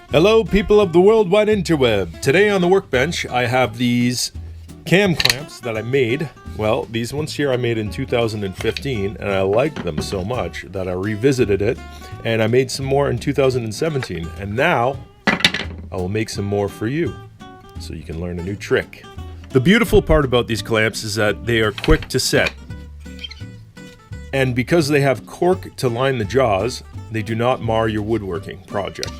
Hello people of the World Wide Interweb. Today on the workbench I have these cam clamps that I made. Well, these ones here I made in 2015 and I liked them so much that I revisited it and I made some more in 2017, and now I will make some more for you so you can learn a new trick. The beautiful part about these clamps is that they are quick to set, and because they have cork to line the jaws, they do not mar your woodworking project.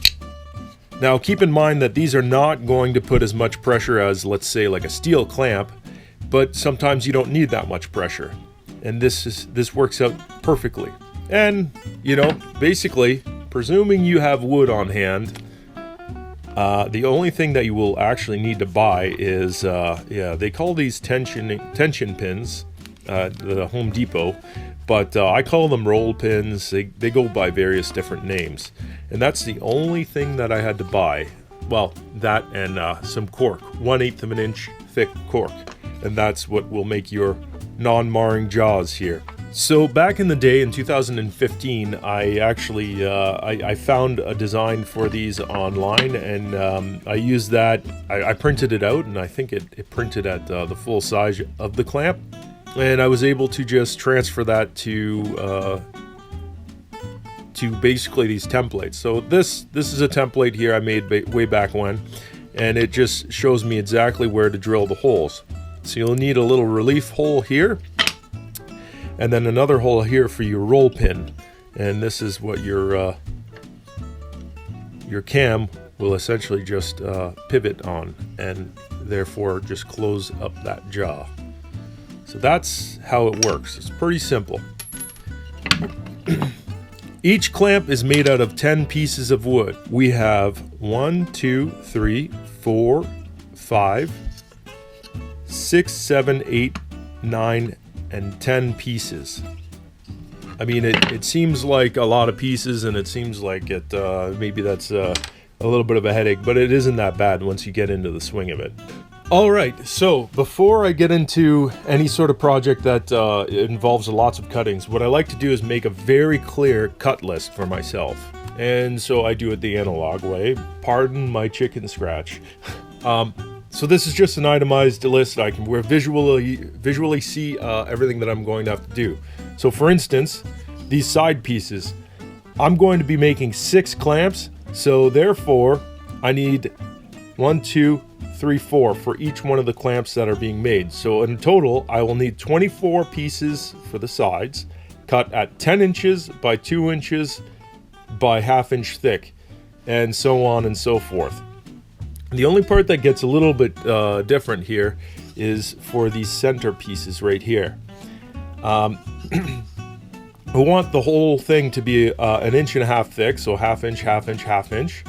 Now keep in mind that these are not going to put as much pressure as, let's say, like a steel clamp, but sometimes you don't need that much pressure, and this works out perfectly. And you know, basically, presuming you have wood on hand, the only thing that you will actually need to buy is they call these tension pins at the Home Depot, but I call them roll pins. They go by various different names, and that's the only thing that I had to buy. Well, that and some cork, 1/8 of an inch thick cork, and that's what will make your non-marring jaws here. So back in the day in 2015, I actually I found a design for these online, and I used that. I printed it out, and I think it printed at the full size of the clamp, and I was able to just transfer that to basically these templates. So this is a template here I made way back when, and it just shows me exactly where to drill the holes. So you'll need a little relief hole here, and then another hole here for your roll pin, and this is what your cam will essentially just pivot on, and therefore just close up that jaw. So that's how it works. It's pretty simple. Each clamp is made out of 10 pieces of wood. We have 1, 2, 3, 4, 5, 6, 7, 8, 9, and 10 pieces. I mean, it seems like a lot of pieces, and it seems like it maybe that's a little bit of a headache, but it isn't that bad once you get into the swing of it. Alright, so before I get into any sort of project that involves lots of cuttings, what I like to do is make a very clear cut list for myself. And so I do it the analog way. Pardon my chicken scratch. So this is just an itemized list. I can visually see everything that I'm going to have to do. So for instance, these side pieces, I'm going to be making 6 clamps, so therefore I need 1, 2, 3, 4 for each one of the clamps that are being made. So in total, I will need 24 pieces for the sides, cut at 10 inches by 2 inches by 1/2 inch thick, and so on and so forth. The only part that gets a little bit different here is for these center pieces right here. I want the whole thing to be 1.5 inches thick, so 1/2 inch, 1/2 inch, 1/2 inch.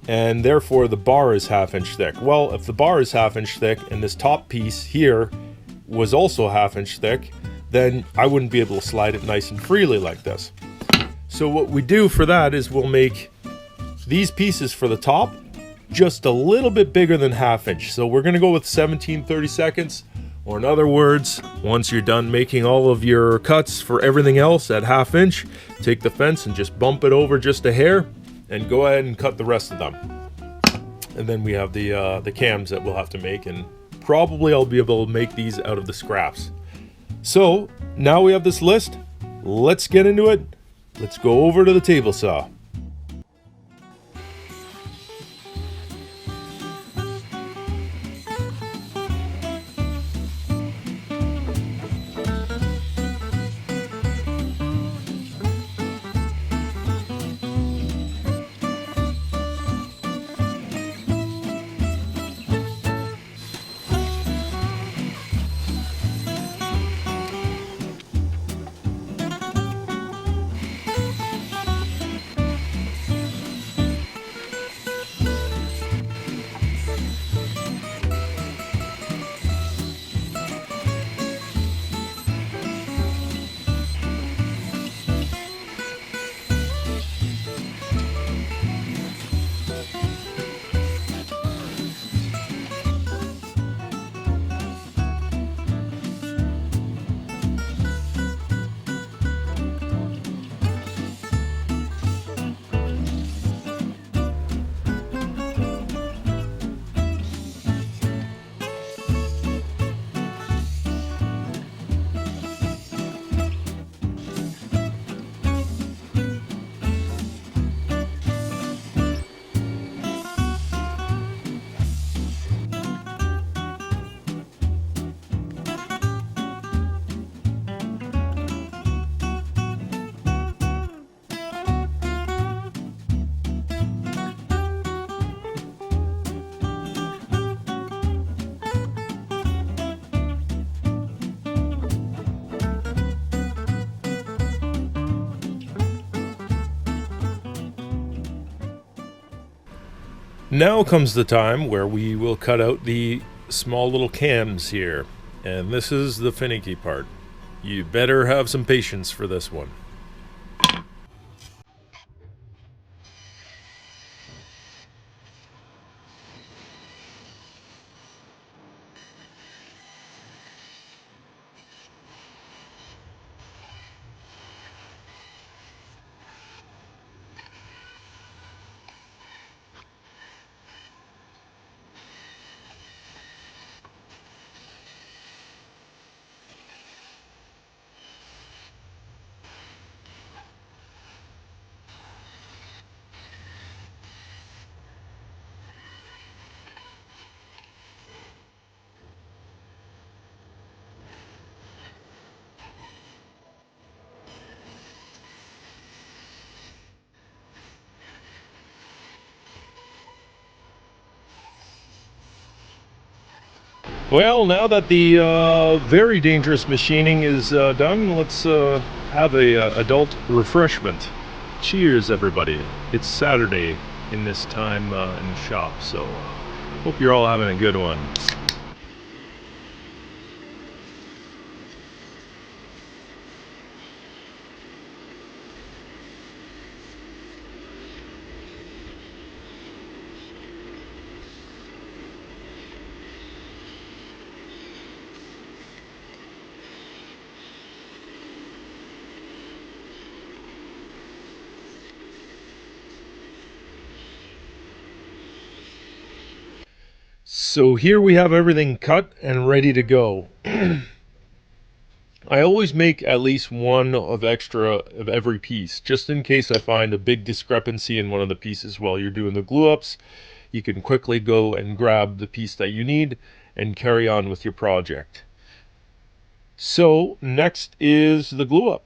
And therefore the bar is 1/2 inch thick. Well, if the bar is 1/2 inch thick and this top piece here was also 1/2 inch thick, then I wouldn't be able to slide it nice and freely like this. So what we do for that is we'll make these pieces for the top just a little bit bigger than 1/2 inch. So we're going to go with 17/32, or in other words, once you're done making all of your cuts for everything else at 1/2 inch, take the fence and just bump it over just a hair, and go ahead and cut the rest of them. And then we have the cams that we'll have to make, and probably I'll be able to make these out of the scraps. So now we have this list. Let's get into it. Let's go over to the table saw. Now comes the time where we will cut out the small little cams here. And this is the finicky part. You better have some patience for this one. Well, now that the very dangerous machining is done, let's have a adult refreshment. Cheers, everybody. It's Saturday in this time in the shop, so hope you're all having a good one. So here we have everything cut and ready to go. I always make at least one of extra of every piece, just in case I find a big discrepancy in one of the pieces while you're doing the glue ups. You can quickly go and grab the piece that you need and carry on with your project. So next is the glue up.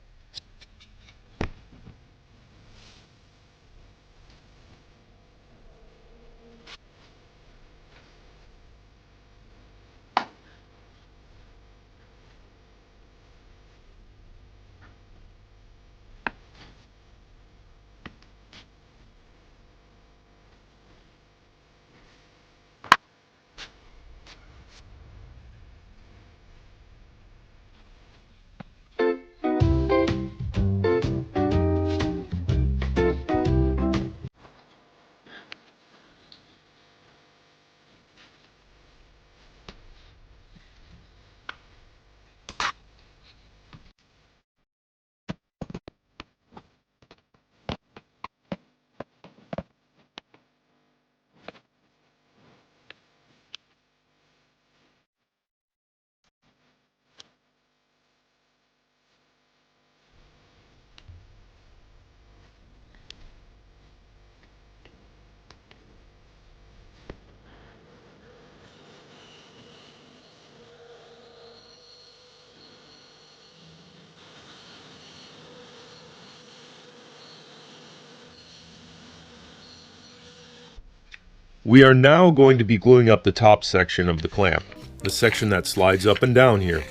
We are now going to be gluing up the top section of the clamp, the section that slides up and down here.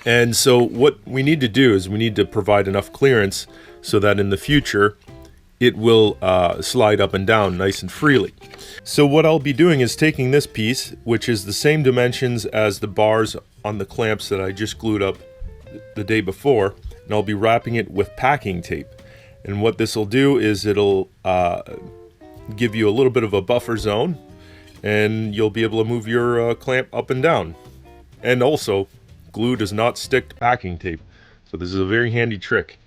And so what we need to do is we need to provide enough clearance so that in the future it will slide up and down nice and freely. So what I'll be doing is taking this piece, which is the same dimensions as the bars on the clamps that I just glued up the day before, and I'll be wrapping it with packing tape. And what this will do is it'll give you a little bit of a buffer zone, and you'll be able to move your clamp up and down. And also, glue does not stick to packing tape, so this is a very handy trick.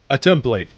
A template.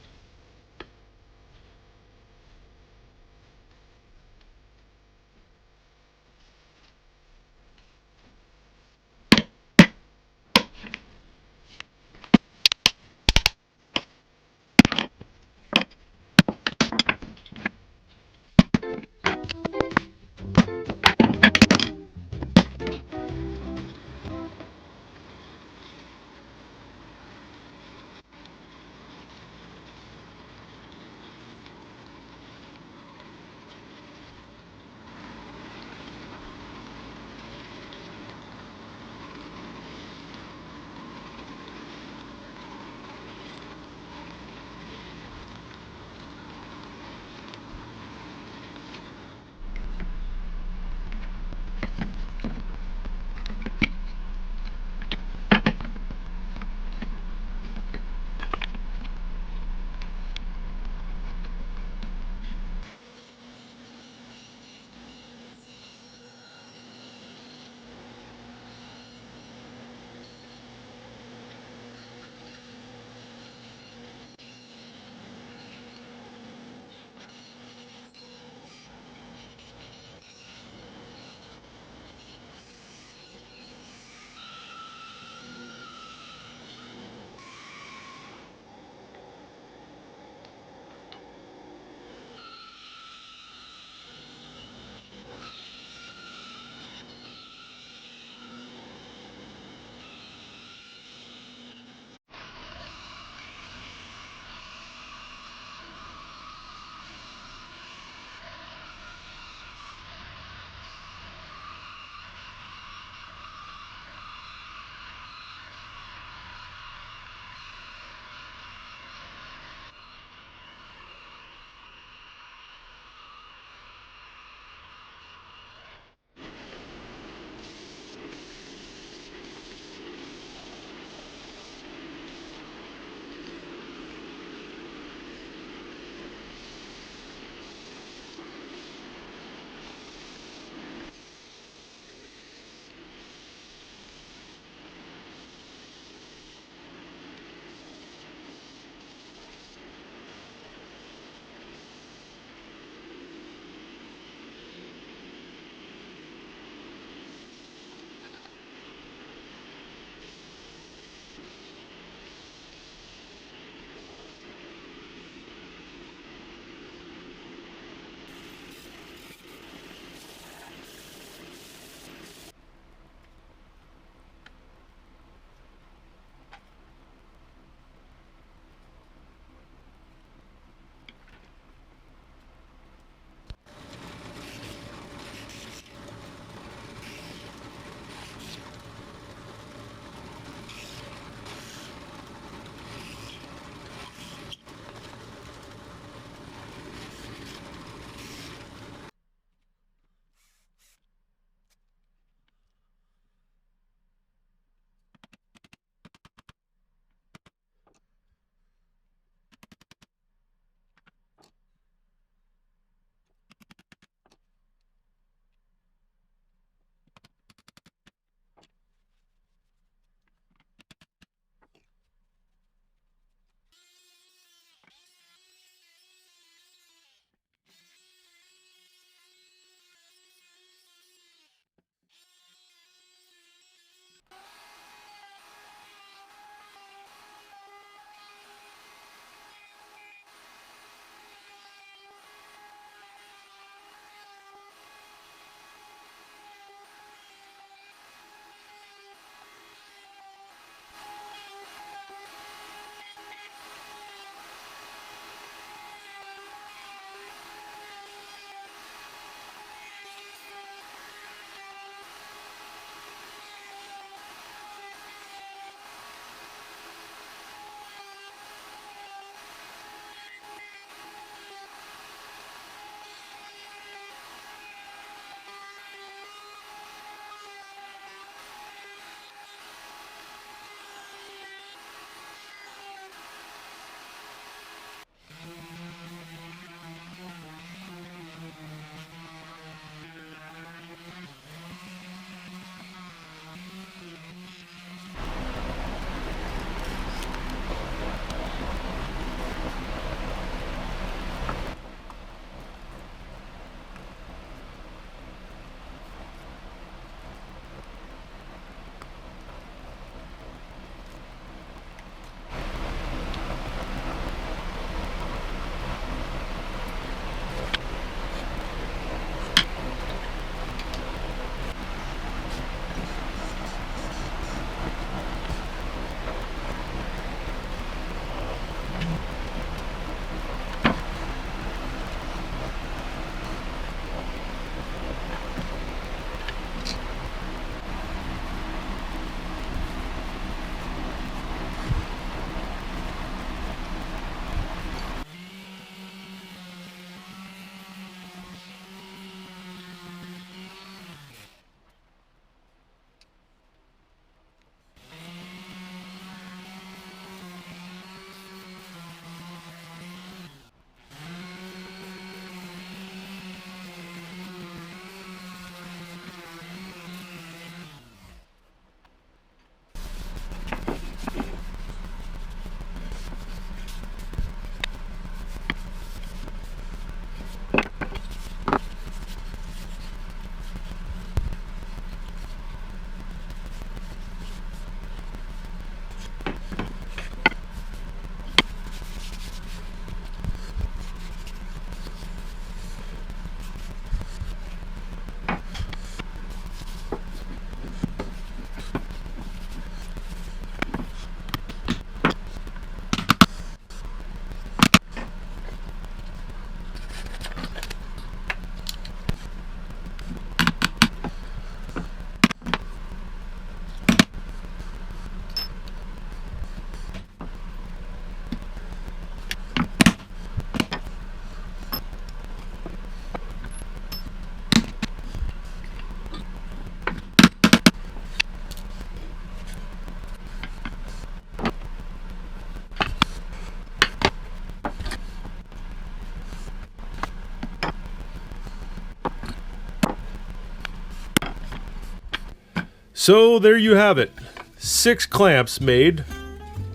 So there you have it. 6 clamps made,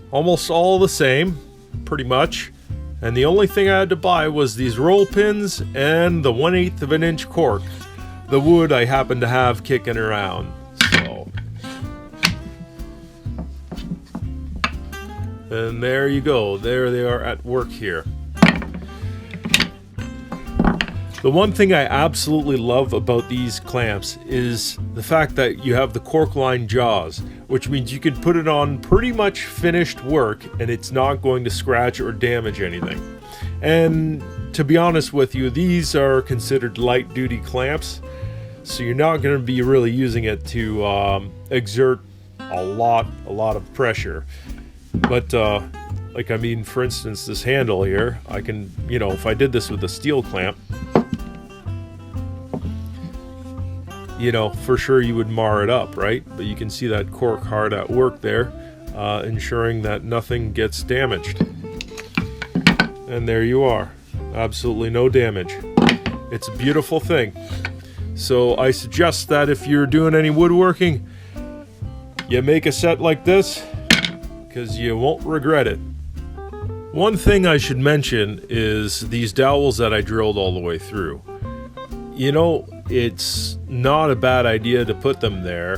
almost all the same, pretty much. And the only thing I had to buy was these roll pins and the 1/8 of an inch cork. The wood I happen to have kicking around. So, and there you go. There they are at work here. The one thing I absolutely love about these clamps is the fact that you have the cork line jaws, which means you can put it on pretty much finished work and it's not going to scratch or damage anything. And to be honest with you, these are considered light duty clamps, so you're not going to be really using it to exert a lot of pressure. But like, I mean, for instance, this handle here, I can, you know, if I did this with a steel clamp, you know, for sure you would mar it up, right? But you can see that cork hard at work there, ensuring that nothing gets damaged. And there you are. Absolutely no damage. It's a beautiful thing. So I suggest that if you're doing any woodworking, you make a set like this, because you won't regret it. One thing I should mention is these dowels that I drilled all the way through. You know, it's not a bad idea to put them there,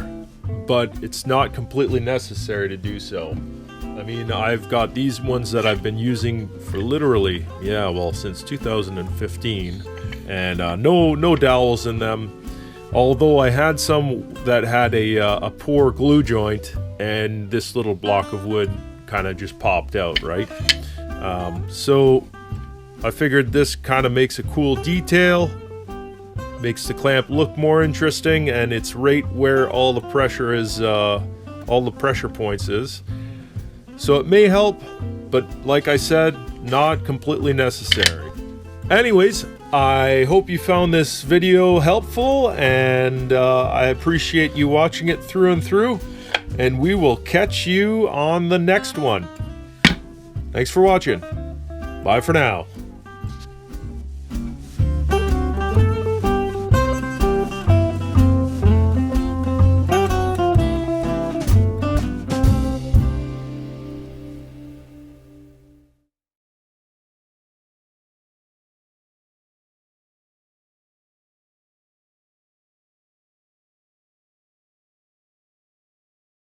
but it's not completely necessary to do so. I mean, I've got these ones that I've been using for literally, yeah, well, since 2015, and no dowels in them. Although I had some that had a poor glue joint, and this little block of wood kind of just popped out, right? So I figured this kind of makes a cool detail. Makes the clamp look more interesting, and it's right where all the pressure is, all the pressure points is. So it may help, but like I said, not completely necessary. Anyways, I hope you found this video helpful, and I appreciate you watching it through and through, and we will catch you on the next one. Thanks for watching. Bye for now.